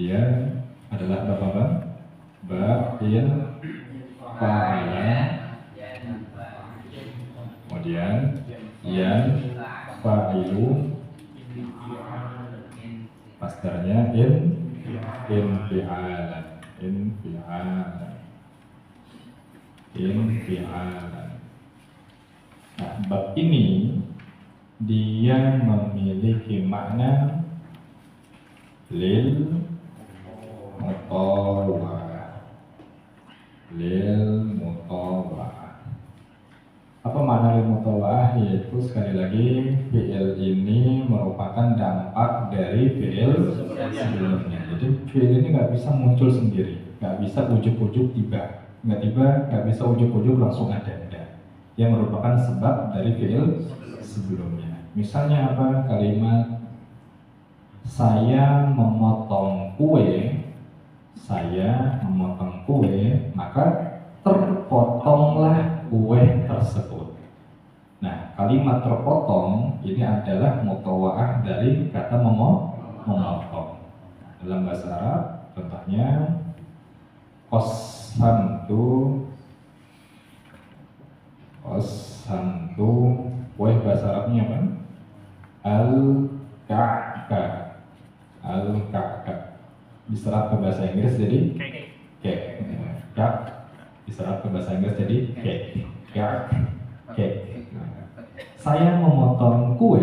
Dia adalah bab apa? Bab in fa'ala, kemudian yan fa'ilu, masdarnya infi'alan. Nah, bab ini dia memiliki makna lil mutawa'ah. Apa makna lil mutawa'ah? Yaitu sekali lagi fi'il ini merupakan dampak dari fi'il sebelumnya. Jadi fi'il ini nggak bisa muncul sendiri, nggak bisa ujuk-ujuk tiba, nggak bisa ujuk-ujuk langsung ada. Dia merupakan sebab dari fi'il sebelumnya. Misalnya apa? Kalimat saya memotong kue, maka terpotonglah kue tersebut. Nah, kalimat terpotong ini adalah mutawa'ah dari kata memotong. Dalam bahasa Arab, contohnya qasamtu, kue bahasa Arabnya apa? Al-Ka'ka. Diserap ke bahasa Inggris jadi cake. Diserap ke bahasa Inggris jadi cake. Saya memotong kue.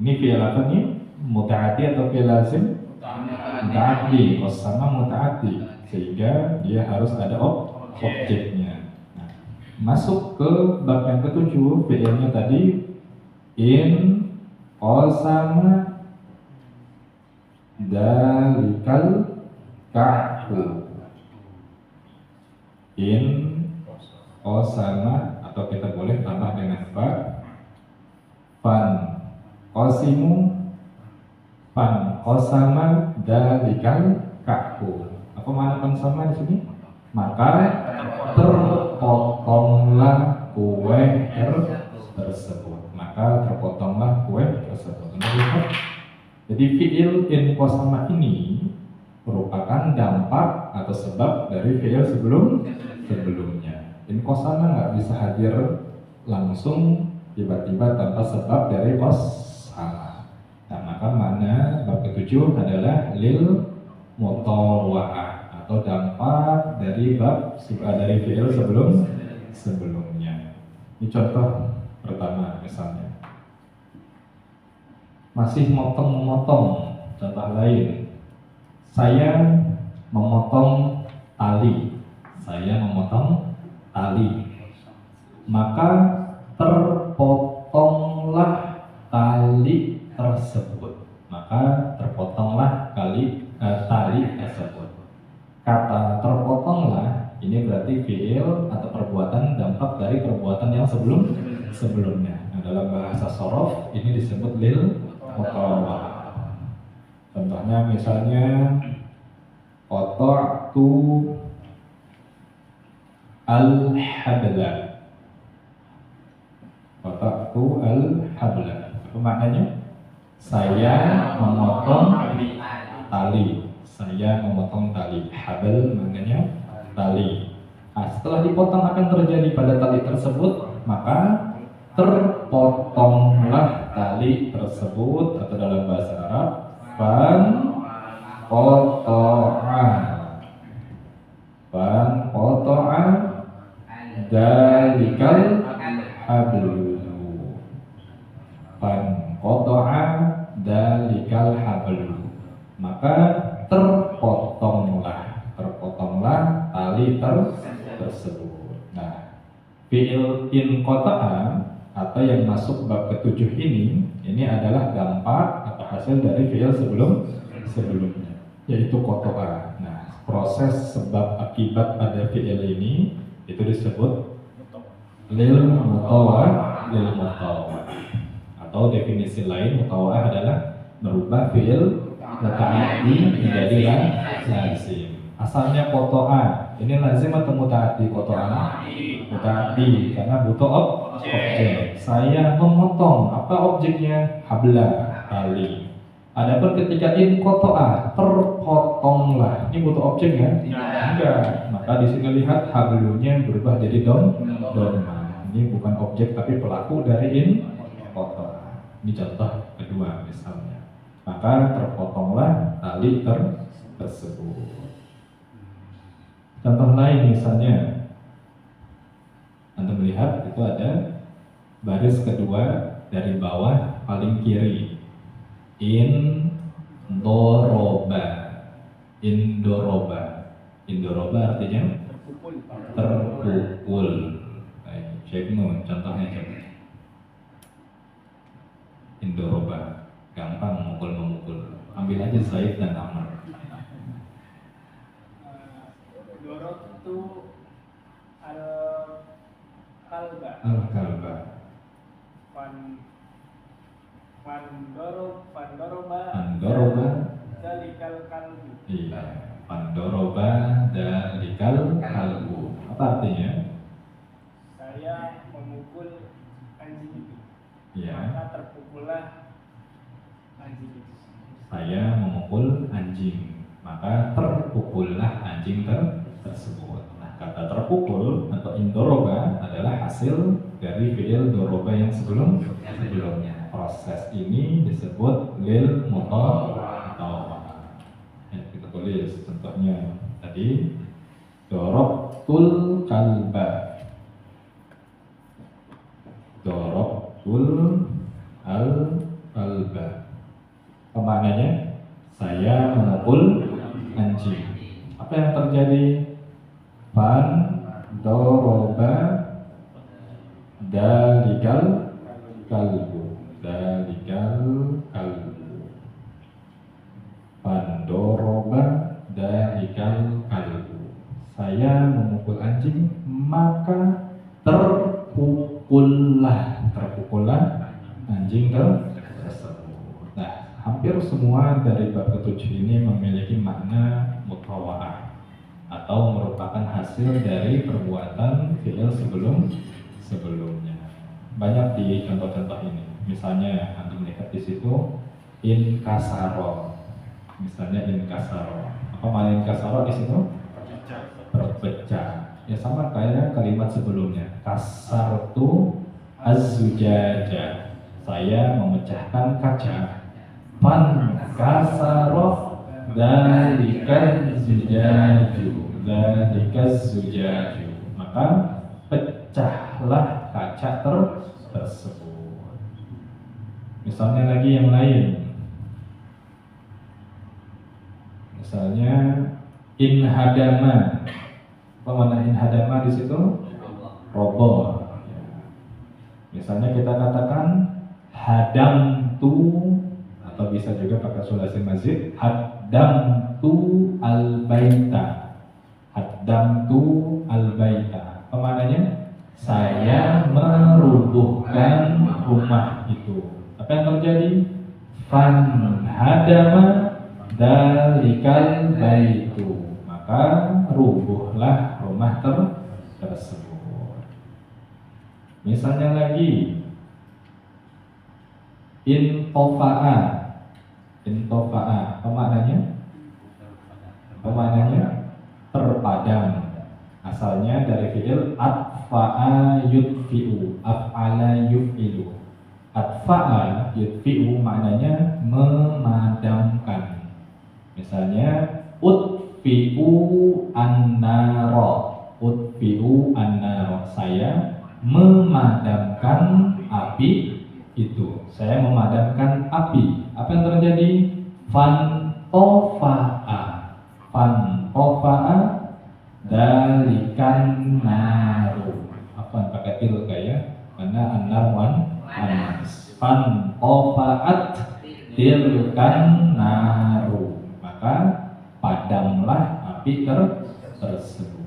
Ini fi'il apa nih? Muta'addi atau fi'il lazim? Muta'addi. Qasama muta'addi. Sehingga dia harus ada objeknya. Nah, masuk ke bab yang ketujuh, fi'ilnya tadi in qasama dalikal ka'ku. In qasama, atau kita boleh tambah dengan fa, fan qasama dalikal ka'ku. Apa makna qasama di sini? Maka terpotonglah kue tersebut. Jadi fi'il in qasama ini merupakan dampak atau sebab dari fi'il sebelumnya. In qasama nggak bisa hadir langsung tiba-tiba tanpa sebab dari qasama. Nah, maka makna bab ketujuh adalah lil mutawa'ah atau dampak dari fi'il sebelumnya. Ini contoh pertama misalnya. Masih memotong. Contoh lain. Saya memotong tali. Maka terpotonglah tali tersebut. Kata terpotonglah ini berarti fi'il atau perbuatan dampak dari perbuatan yang sebelumnya. Nah, dalam bahasa shorof ini disebut lil mutawa'ah. Contohnya misalnya qata'tu al-habla. Apa maknanya? Saya memotong tali. Habl maknanya tali. Nah, setelah dipotong akan terjadi pada tali tersebut, maka terpotonglah tali tersebut, atau dalam bahasa Arab fan qata'a dalikal hablu. Maka terpotonglah tali tersebut. Nah, fi'il in qata'a atau yang masuk bab ketujuh ini adalah dampak atau hasil dari fi'il sebelumnya, yaitu qata'a. Nah, proses sebab akibat pada fi'il ini itu disebut lil mutawa'ah. Atau definisi lain, mutawa'ah adalah merubah fi'il muta'addi menjadi lazim. Asalnya qata'a, ini lazim atau muta'addi? Qata'a muta'addi karena butuh objek. Saya memotong, apa objeknya? Habla, tali. Adapun ketika in kotoa, terpotonglah. Ini butuh objek ya? Enggak. Maka di sini lihat hablunya berubah jadi doma. Ini bukan objek tapi pelaku dari in kotoa. Ini contoh kedua misalnya. Maka terpotonglah tali tersebut. Contoh lain misalnya, Anda melihat itu ada baris kedua dari bawah paling kiri. Indoroba. Indoroba artinya terpukul. Baik, Syekh Nun, contohnya coba. Indoroba, gampang memukul. Ambil aja Zaid dan Amr. Dorot itu al-kalba. Al-kalba. Pandoroba. Dalikal kalbu. Iya. Pandoroba dalikal kalbu. Apa artinya? Saya memukul anjing itu. Iya. Maka terpukullah anjing itu. Saya memukul anjing, maka terpukullah anjing tersebut. Nah, kata terpukul atau indoroba adalah hasil dari fi'il doroba yang sebelumnya. Proses ini disebut lil mutawwa. Kita tulis contohnya tadi, dorobtul kalba. Dorobtul kalba. Maknanya saya memukul anjing. Apa yang terjadi? Pandoroba dalikal kalbu. Pandoroba dalikal kalbu. Saya memukul anjing, maka terpukullah anjing tersebut. Nah, hampir semua dari bab ketujuh ini memiliki makna mutawa'ah atau merupakan hasil dari perbuatan fi'il sebelumnya. Banyak di contoh-contoh ini. Misalnya Anda melihat di situ inkasaro. Misalnya inkasaro. Apa makna inkasaro di situ? Terpecah. Ya sama kayak kalimat sebelumnya. Kasartu az-zujaja. Saya memecahkan kaca. Kasaro dalikaz zujaju. Maka pecahlah kaca tersebut. Misalnya lagi yang lain. Misalnya inhadama. Apa makna inhadama di situ? Roboh. Misalnya kita katakan hadamtu, atau bisa juga pakai sulasi mazid, hadamtu al-baita. Apa maknanya? Saya merubuhkan rumah itu. Apa yang terjadi? Hadama dalikal baitu. Maka rubuhlah rumah tersebut. Misalnya lagi intofa'a. Apa maknanya? Terpadam. Asalnya dari fi'il atfa'a yudfi'u, af'ala yuf'ilu. Atfa'a yudfi'u maknanya memadamkan. Misalnya utfi'u an-naro. Saya memadamkan api itu. Saya memadamkan api. Apa yang terjadi? Fantofa'a dalikan naru. Apa pakai tilka ya? Karena an-nar panas. Fantofa'at tilkan naru. Maka padamlah api tersebut.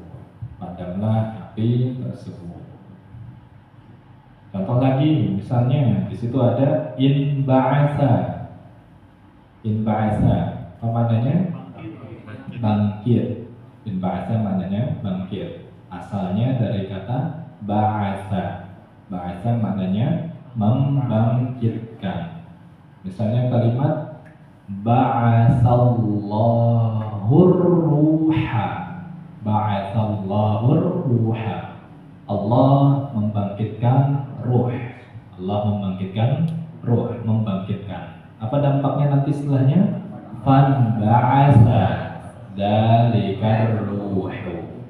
Contoh lagi, misalnya di situ ada inba'asa. Apa maknanya? Bangkit. Inba'asa maknanya bangkit. Asalnya dari kata ba'asa. Ba'asa maknanya membangkitkan. Misalnya kalimat ba'atsallahur ruha. Ba'atsallahur ruha. Allah membangkitkan ruh. Allah membangkitkan ruh, membangkitkan. Apa dampaknya nanti setelahnya? Fan ba'atsa dzalikar ruhu.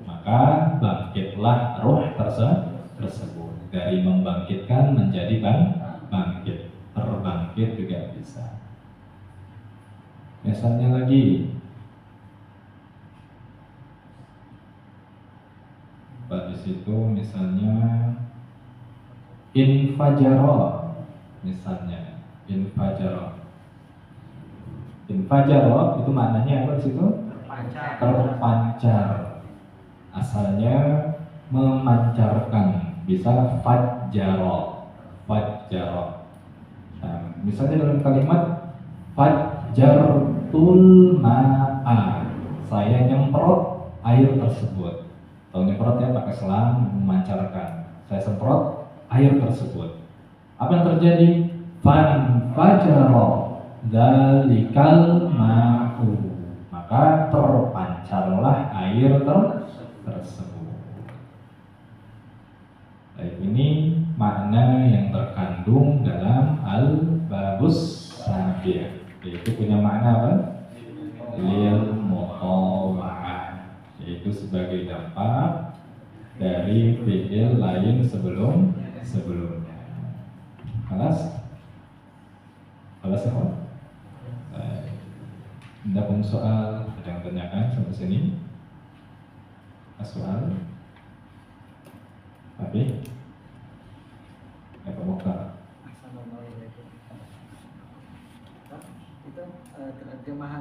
Maka bangkitlah ruh tersebut. Dari membangkitkan menjadi bangkit. Terbangkit juga bisa. Misalnya lagi, di situ misalnya infajaro, misalnya infajaro. Infajaro itu maknanya apa di situ? Terpancar. Asalnya memancarkan, bisa fajjaro. Fajjaro. Nah, misalnya dalam kalimat fajjartul ma'a, saya nyemprot air tersebut. Kalau nyemprot ya pakai selang, memancarkan. Saya semprot air tersebut. Apa yang terjadi? Fanfajaro dzalikal ma'u. Maka terpancarlah air tersebut. Baik, ini makna yang terkandung dalam al-babus sabi', yaitu punya makna apa? Lil mutawa'ah, yaitu sebagai dampak dari fi'il lain sebelumnya. Kelas? Kelas apa? Tidak punya soal, ada yang tanyakan sampai sini? Soal? Tapi? Apa muka? Itu terjemahan